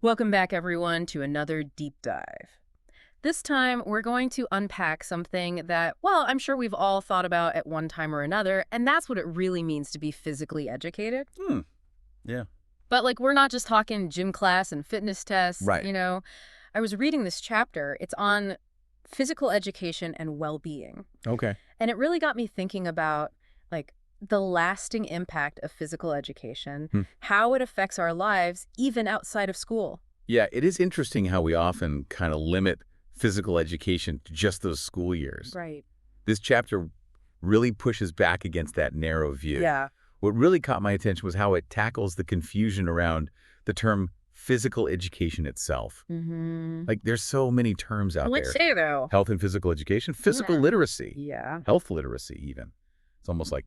Welcome back, everyone, to another deep dive. This time, we're going to unpack something that, well, I'm sure we've all thought about at one time or another, and that's what it really means to be physically educated. Hmm. Yeah. But, like, we're not just talking gym class and fitness tests, Right. I was reading this chapter. It's on physical education and well-being. Okay. And it really got me thinking about, like, the lasting impact of physical education, Hmm. how it affects our lives, even outside of school. Yeah, it is interesting how we often kind of limit physical education to just those school years. Right. This chapter really pushes back against that narrow view. Yeah. What really caught my attention was how it tackles the confusion around the term physical education itself. Mm-hmm. Like, there's so many terms out Let's there. say, though. Health and physical education, physical Yeah. literacy, Yeah. health literacy even. It's almost like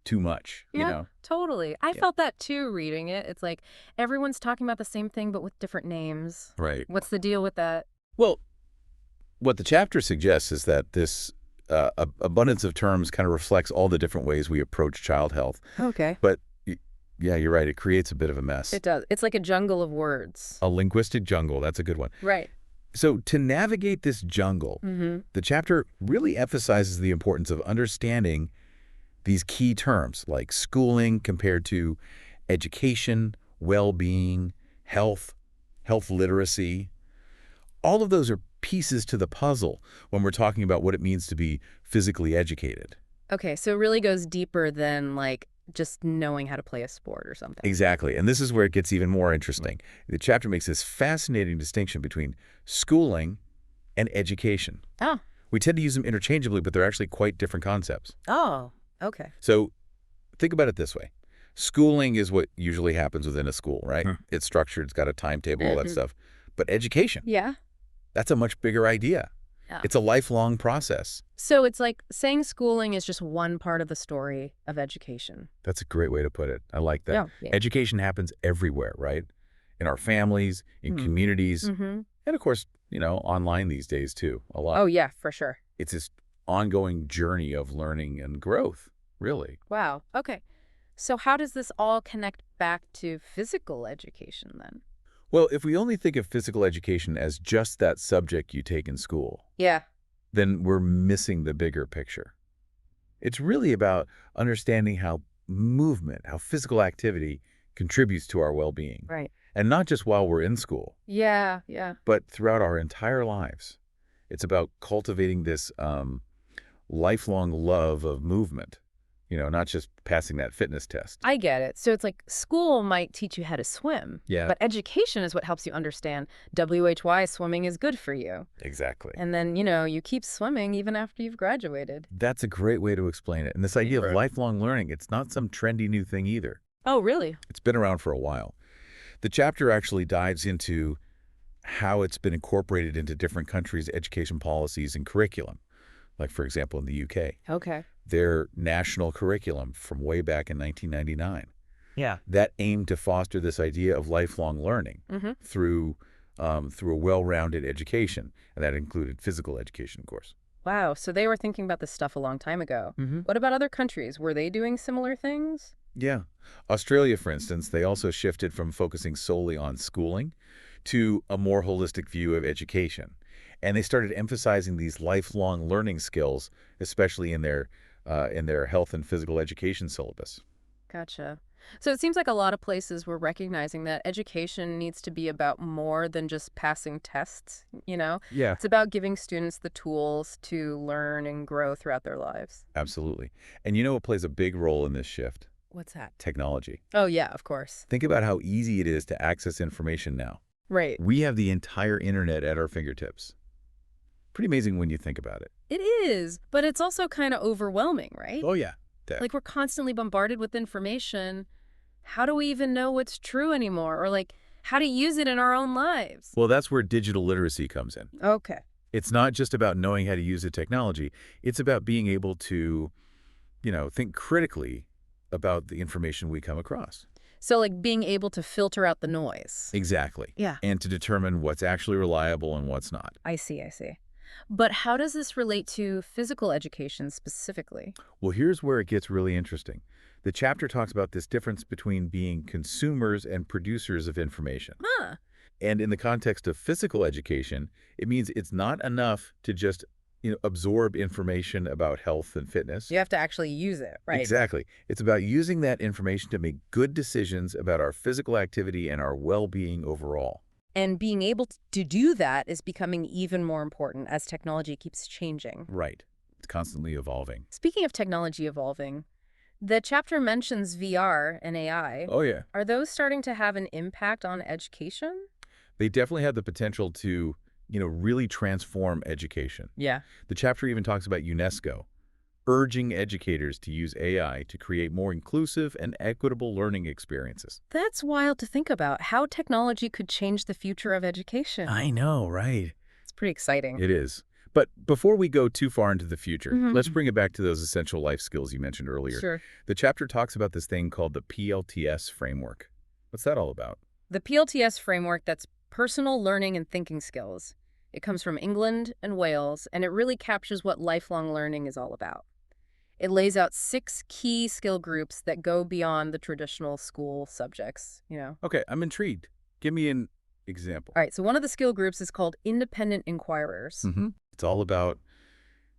too much, you Yeah, know? totally. I Yeah. felt that too reading it. It's like everyone's talking about the same thing, but with different names. Right. What's the deal with that? Well, what the chapter suggests is that this abundance of terms kind of reflects all the different ways we approach child health. Okay. But yeah, you're right. It creates a bit of a mess. It does. It's like a jungle of words. A linguistic jungle. That's a good one. Right. So to navigate this jungle, Mm-hmm. the chapter really emphasizes the importance of understanding these key terms like schooling compared to education, well-being, health literacy. All of those are pieces to the puzzle when we're talking about what it means to be physically educated. Okay, so it really goes deeper than like just knowing how to play a sport or something. Exactly. And this is where it gets even more interesting. The chapter makes this fascinating distinction between schooling and education. Oh. We tend to use them interchangeably, but they're actually quite different concepts. Oh, okay. So think about it this way. Schooling is what usually happens within a school, right? Hmm. It's structured, it's got a timetable, all that Mhm. stuff. But education, Yeah. that's a much bigger idea. Yeah. It's a lifelong process. So it's like saying schooling is just one part of the story of education. That's a great way to put it. I like that. Yeah. Yeah. Education happens everywhere, right? In our families, in Hmm. communities, Mm-hmm. and of course, online these days too, a lot. Oh, yeah, for sure. It's this ongoing journey of learning and growth, really. Wow. Okay. So how does this all connect back to physical education then? Well, if we only think of physical education as just that subject you take in school, Yeah. then we're missing the bigger picture. It's really about understanding how movement, how physical activity contributes to our well-being. Right. And not just while we're in school, Yeah. Yeah. but throughout our entire lives. It's about cultivating this lifelong love of movement, not just passing that fitness test. I get it. So it's like school might teach you how to swim. Yeah. But education is what helps you understand WHY swimming is good for you. Exactly. And then, you keep swimming even after you've graduated. That's a great way to explain it. And this idea of Right. lifelong learning, it's not some trendy new thing either. Oh, really? It's been around for a while. The chapter actually dives into how it's been incorporated into different countries' education policies and curriculum. Like, for example, in the UK, Okay. their national curriculum from way back in 1999. Yeah. That aimed to foster this idea of lifelong learning Mm-hmm. through a well-rounded education, and that included physical education, of course. Wow. So they were thinking about this stuff a long time ago. Mm-hmm. What about other countries? Were they doing similar things? Yeah. Australia, for instance, they also shifted from focusing solely on schooling to a more holistic view of education. And they started emphasizing these lifelong learning skills, especially in their health and physical education syllabus. Gotcha. So it seems like a lot of places were recognizing that education needs to be about more than just passing tests. Yeah. It's about giving students the tools to learn and grow throughout their lives. Absolutely. And you know what plays a big role in this shift? What's that? Technology. Oh, yeah, of course. Think about how easy it is to access information now. Right. We have the entire internet at our fingertips. Pretty amazing when you think about it. It is, but it's also kind of overwhelming, right? Oh, yeah. Like we're constantly bombarded with information. How do we even know what's true anymore? Or like, how to use it in our own lives? Well, that's where digital literacy comes in. Okay. It's not just about knowing how to use the technology. It's about being able to, think critically about the information we come across. So like being able to filter out the noise. Exactly. Yeah. And to determine what's actually reliable and what's not. I see, I see. But how does this relate to physical education specifically? Well, here's where it gets really interesting. The chapter talks about this difference between being consumers and producers of information. Huh. And in the context of physical education, it means it's not enough to just, absorb information about health and fitness. You have to actually use it, right? Exactly. It's about using that information to make good decisions about our physical activity and our well-being overall. And being able to do that is becoming even more important as technology keeps changing. Right. It's constantly evolving. Speaking of technology evolving, the chapter mentions VR and AI. Oh, yeah. Are those starting to have an impact on education? They definitely have the potential to, really transform education. Yeah. The chapter even talks about UNESCO, urging educators to use AI to create more inclusive and equitable learning experiences. That's wild to think about, how technology could change the future of education. I know, right? It's pretty exciting. It is. But before we go too far into the future, Mhm. let's bring it back to those essential life skills you mentioned earlier. Sure. The chapter talks about this thing called the PLTS framework. What's that all about? The PLTS framework, that's personal learning and thinking skills. It comes from England and Wales, and it really captures what lifelong learning is all about. It lays out 6 key skill groups that go beyond the traditional school subjects. Okay, I'm intrigued. Give me an example. All right, so one of the skill groups is called independent inquirers. It's all about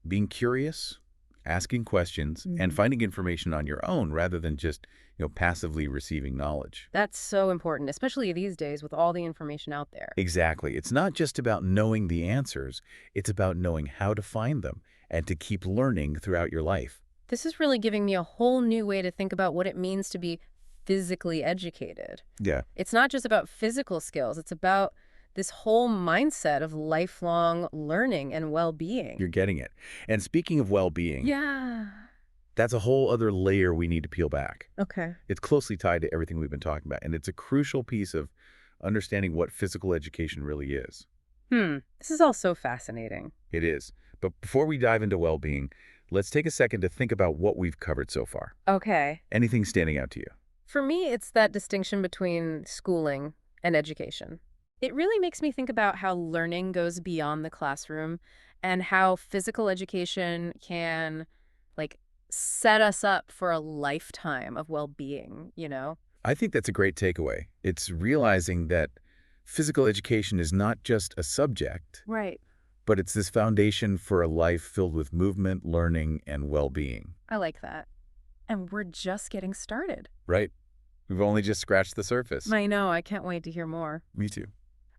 being curious, asking questions, and finding information on your own rather than just, passively receiving knowledge. That's so important, especially these days with all the information out there. Exactly. It's not just about knowing the answers. It's about knowing how to find them and to keep learning throughout your life. This is really giving me a whole new way to think about what it means to be physically educated. Yeah. It's not just about physical skills. It's about this whole mindset of lifelong learning and well-being. You're getting it. And speaking of well-being, Yeah. that's a whole other layer we need to peel back. Okay. It's closely tied to everything we've been talking about, and it's a crucial piece of understanding what physical education really is. This is all so fascinating. It is. But before we dive into well-being, let's take a second to think about what we've covered so far. Okay. Anything standing out to you? For me, it's that distinction between schooling and education. It really makes me think about how learning goes beyond the classroom and how physical education can, like, set us up for a lifetime of well-being. I think that's a great takeaway. It's realizing that physical education is not just a subject, Right. but it's this foundation for a life filled with movement, learning, and well-being. I like that. And we're just getting started. Right? We've only just scratched the surface. I know. I can't wait to hear more. Me too.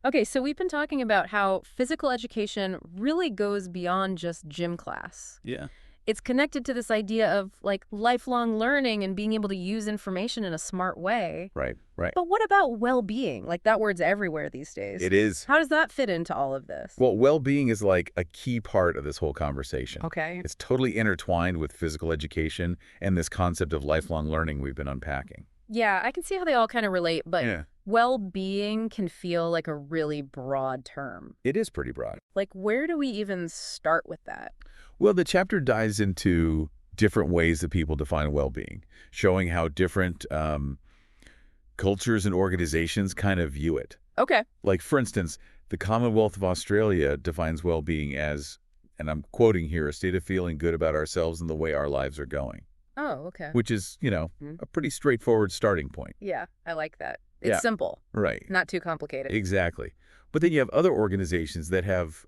Okay, so we've been talking about how physical education really goes beyond just gym class. Yeah. It's connected to this idea of, like, lifelong learning and being able to use information in a smart way. Right. But what about well-being? Like, that word's everywhere these days. It is. How does that fit into all of this? Well, well-being is like a key part of this whole conversation. Okay. It's totally intertwined with physical education and this concept of lifelong learning we've been unpacking. Yeah, I can see how they all kind of relate, but Yeah. well-being can feel like a really broad term. It is pretty broad. Like, where do we even start with that? Well, the chapter dives into different ways that people define well-being, showing how different cultures and organizations kind of view it. Okay. Like, for instance, the Commonwealth of Australia defines well-being as, and I'm quoting here, a state of feeling good about ourselves and the way our lives are going, Oh, okay. which is, Mhm. a pretty straightforward starting point. Yeah, I like that. It's Yeah. simple, Right. not too complicated. Exactly. But then you have other organizations that have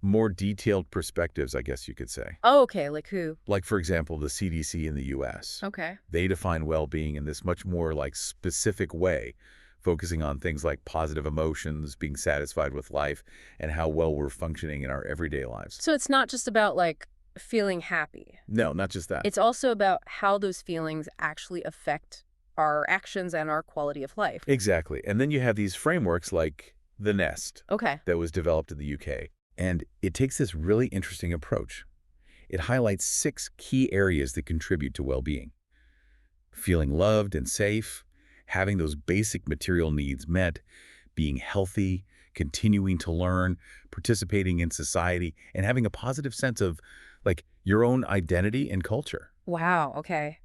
more detailed perspectives, I guess you could say. Oh, okay, like who? Like, for example, the CDC in the U.S. Okay. They define well-being in this much more like specific way, focusing on things like positive emotions, being satisfied with life, and how well we're functioning in our everyday lives. So it's not just about, like, feeling happy. No, not just that. It's also about how those feelings actually affect our actions and our quality of life. Exactly. And then you have these frameworks like the Nest Okay. that was developed in the UK. And it takes this really interesting approach. It highlights 6 key areas that contribute to well-being. Feeling loved and safe, having those basic material needs met, being healthy, continuing to learn, participating in society, and having a positive sense of, like, your own identity and culture. Wow, okay.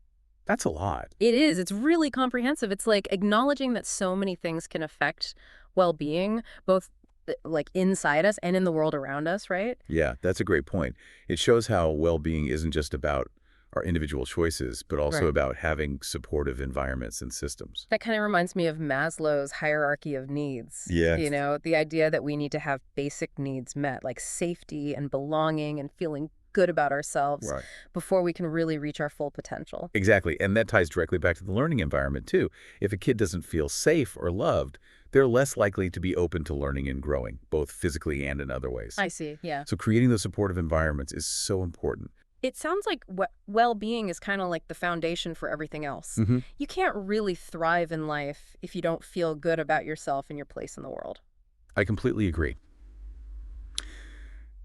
That's a lot. It is. It's really comprehensive. It's like acknowledging that so many things can affect well-being, both like inside us and in the world around us, right? Yeah, that's a great point. It shows how well-being isn't just about our individual choices, but also Right. about having supportive environments and systems. That kind of reminds me of Maslow's hierarchy of needs. Yes. The idea that we need to have basic needs met, like safety and belonging and feeling good about ourselves Right. before we can really reach our full potential. Exactly. And that ties directly back to the learning environment, too. If a kid doesn't feel safe or loved, they're less likely to be open to learning and growing, both physically and in other ways. I see, yeah. So creating those supportive environments is so important. It sounds like well-being is kind of like the foundation for everything else. Hmm. You can't really thrive in life if you don't feel good about yourself and your place in the world. I completely agree.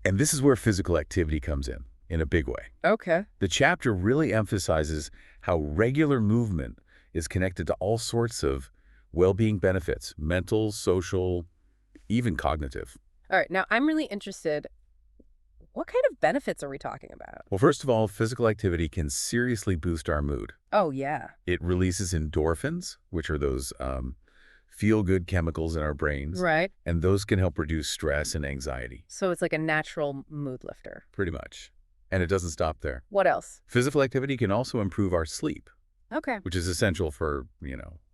And this is where physical activity comes in a big way. Okay. The chapter really emphasizes how regular movement is connected to all sorts of well-being benefits, mental, social, even cognitive. All right, now I'm really interested. What kind of benefits are we talking about? Well, first of all, physical activity can seriously boost our mood. Oh, yeah. It releases endorphins, which are those feel-good chemicals in our brains, Right. and those can help reduce stress and anxiety, So it's like a natural mood lifter. pretty much. And it doesn't stop there. What else? Physical activity can also improve our sleep, Okay. which is essential for,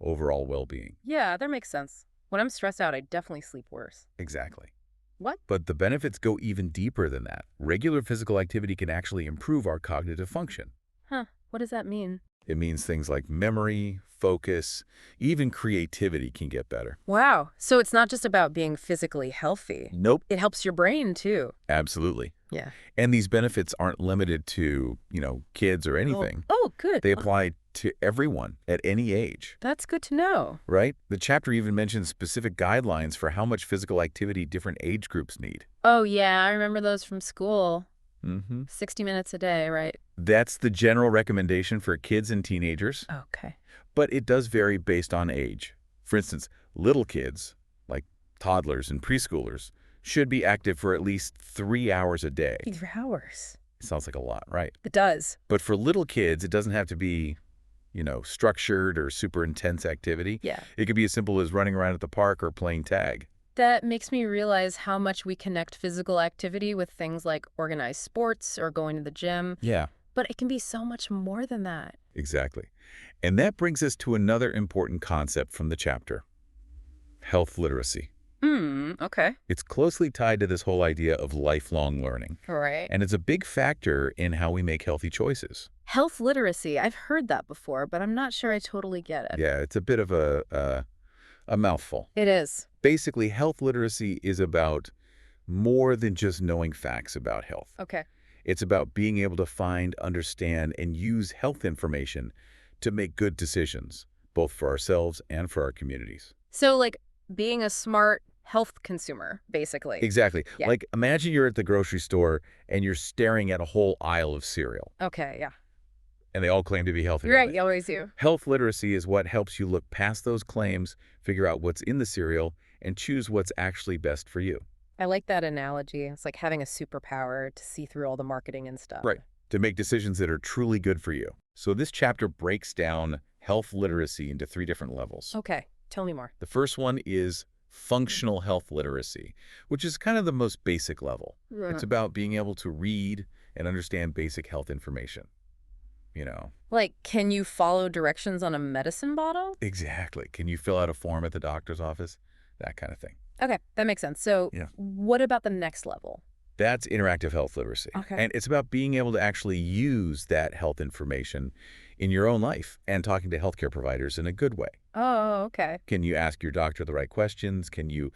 overall well-being. Yeah, that makes sense. When I'm stressed out, I definitely sleep worse. Exactly. What? But the benefits go even deeper than that. Regular physical activity can actually improve our cognitive function. Huh. What does that mean? It means things like memory, focus, even creativity can get better. Wow. So it's not just about being physically healthy. Nope. It helps your brain, too. Absolutely. Yeah. And these benefits aren't limited to, kids or Oh, anything. oh, good. They apply to everyone at any age, That's good to know. right? The chapter even mentions specific guidelines for how much physical activity different age groups need. Oh, yeah, I remember those from school. Hmm. 60 minutes a day, right? That's the general recommendation for kids and teenagers, Okay. but it does vary based on age. For instance, little kids, like toddlers and preschoolers, should be active for at least 3 hours a day. 3 hours. Sounds like a lot, right? It does. But for little kids, it doesn't have to be, structured or super intense activity. Yeah. It could be as simple as running around at the park or playing tag. That makes me realize how much we connect physical activity with things like organized sports or going to the gym. Yeah, But it can be so much more than that. exactly. And that brings us to another important concept from the chapter: health literacy. Okay. It's closely tied to this whole idea of lifelong learning, All right. and it's a big factor in how we make healthy choices. Health literacy. I've heard that before, but I'm not sure I totally get it. Yeah, it's a bit of a mouthful. It is. Basically, health literacy is about more than just knowing facts about health. Okay. It's about being able to find, understand, and use health information to make good decisions, both for ourselves and for our communities. So, like, being a smart health consumer, basically. Exactly. Yeah. Like, imagine you're at the grocery store and you're staring at a whole aisle of cereal, Okay, yeah. and they all claim to be healthy. You're don't right, they? you always do. Health literacy is what helps you look past those claims, figure out what's in the cereal, and choose what's actually best for you. I like that analogy. It's like having a superpower to see through all the marketing and stuff. Right. To make decisions that are truly good for you. So this chapter breaks down health literacy into 3 different levels. Okay, tell me more. The first one is functional health literacy, which is kind of the most basic level. It's about being able to read and understand basic health information. Like, can you follow directions on a medicine bottle? Exactly. Can you fill out a form at the doctor's office? That kind of thing. Okay, that makes sense. So, Yeah. what about the next level? That's interactive health literacy. Okay. And it's about being able to actually use that health information in your own life and talking to healthcare providers in a good way. Oh, okay. Can you ask your doctor the right questions? Can you,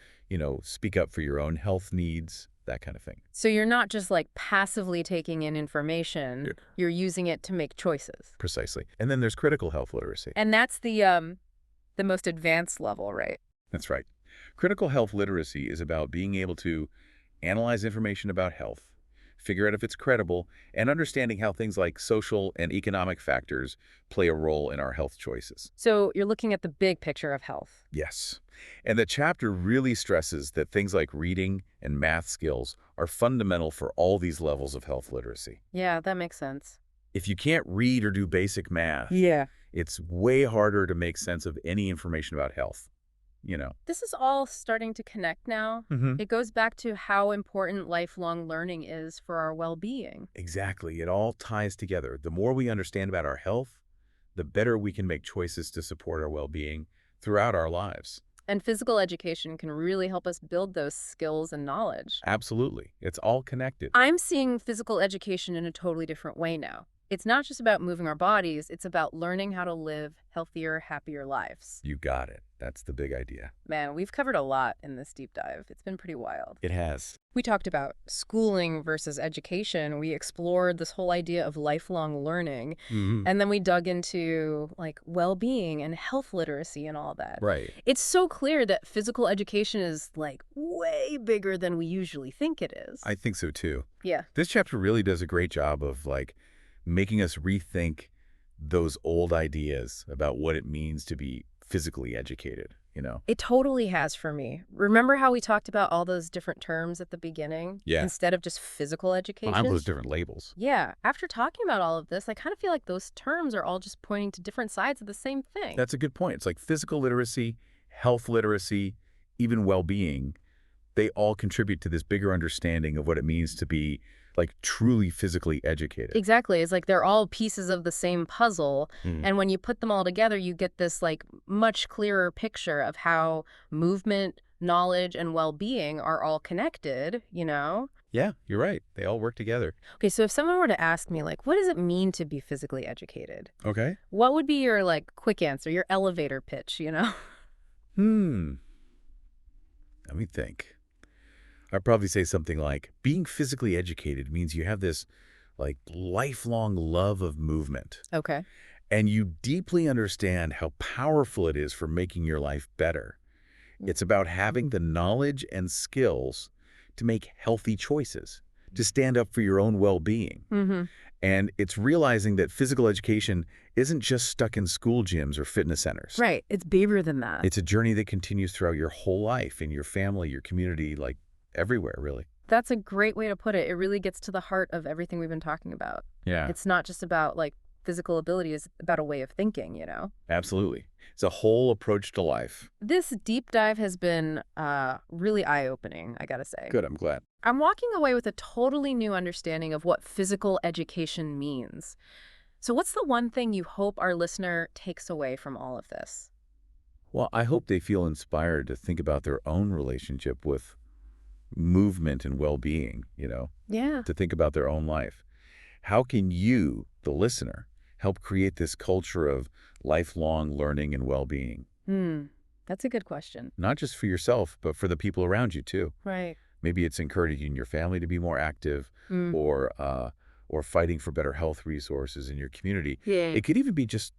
speak up for your own health needs? That kind of thing. So you're not just like passively taking in information, Yeah. you're using it to make choices. Precisely. And then there's critical health literacy. And that's the most advanced level, right? That's right. Critical health literacy is about being able to analyze information about health, figure out if it's credible, and understanding how things like social and economic factors play a role in our health choices. So you're looking at the big picture of health. Yes. And the chapter really stresses that things like reading and math skills are fundamental for all these levels of health literacy. Yeah, that makes sense. If you can't read or do basic math, Yeah. it's way harder to make sense of any information about health. This is all starting to connect now. Mm-hmm. It goes back to how important lifelong learning is for our well-being. Exactly. It all ties together. The more we understand about our health, the better we can make choices to support our well-being throughout our lives. And physical education can really help us build those skills and knowledge. Absolutely. It's all connected. I'm seeing physical education in a totally different way now. It's not just about moving our bodies, it's about learning how to live healthier, happier lives. You got it. That's the big idea. Man, we've covered a lot in this deep dive. It's been pretty wild. It has. We talked about schooling versus education. We explored this whole idea of lifelong learning. Mm-hmm. And then we dug into like well-being and health literacy and all that. Right. It's so clear that physical education is like way bigger than we usually think it is. I think so too. Yeah. This chapter really does a great job of making us rethink those old ideas about what it means to be physically educated, It totally has for me. Remember how we talked about all those different terms at the beginning? Yeah. Instead of just physical education? Behind those different labels. Yeah. After talking about all of this, I kind of feel like those terms are all just pointing to different sides of the same thing. That's a good point. It's like physical literacy, health literacy, even well-being. They all contribute to this bigger understanding of what it means to be truly physically educated. Exactly. It's like they're all pieces of the same puzzle. And when you put them all together, you get this much clearer picture of how movement, knowledge, and well-being are all connected, Yeah, you're right. They all work together. Okay, so if someone were to ask me, what does it mean to be physically educated? Okay. What would be your, quick answer, your elevator pitch, Let me think. I'd probably say something like, being physically educated means you have this, lifelong love of movement. Okay. And you deeply understand how powerful it is for making your life better. It's about having the knowledge and skills to make healthy choices, to stand up for your own well-being. Mm-hmm. And it's realizing that physical education isn't just stuck in school gyms or fitness centers. Right. It's bigger than that. It's a journey that continues throughout your whole life, in your family, your community, everywhere, really. That's a great way to put it. It really gets to the heart of everything we've been talking about. Yeah. It's not just about, physical ability. It's about a way of thinking, Absolutely. It's a whole approach to life. This deep dive has been really eye-opening, I gotta say. Good, I'm glad. I'm walking away with a totally new understanding of what physical education means. So what's the one thing you hope our listener takes away from all of this? Well, I hope they feel inspired to think about their own relationship with movement and well-being, Yeah. to think about their own life. How can you, the listener, help create this culture of lifelong learning and well-being? That's a good question. Not just for yourself, but for the people around you, too. Right. Maybe it's encouraging your family to be more active or fighting for better health resources in your community. Yeah. It could even be just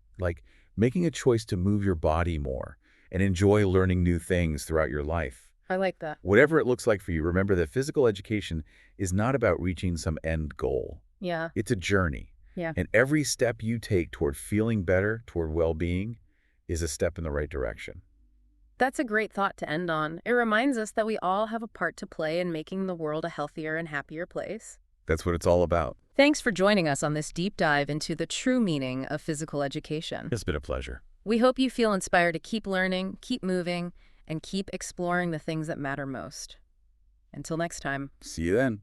making a choice to move your body more and enjoy learning new things throughout your life. I like that. Whatever it looks like for you, remember that physical education is not about reaching some end goal. Yeah. It's a journey. Yeah. And every step you take toward feeling better, toward well-being, is a step in the right direction. That's a great thought to end on. It reminds us that we all have a part to play in making the world a healthier and happier place. That's what it's all about. Thanks for joining us on this deep dive into the true meaning of physical education. It's been a pleasure. We hope you feel inspired to keep learning, keep moving, and keep exploring the things that matter most. Until next time. See you then.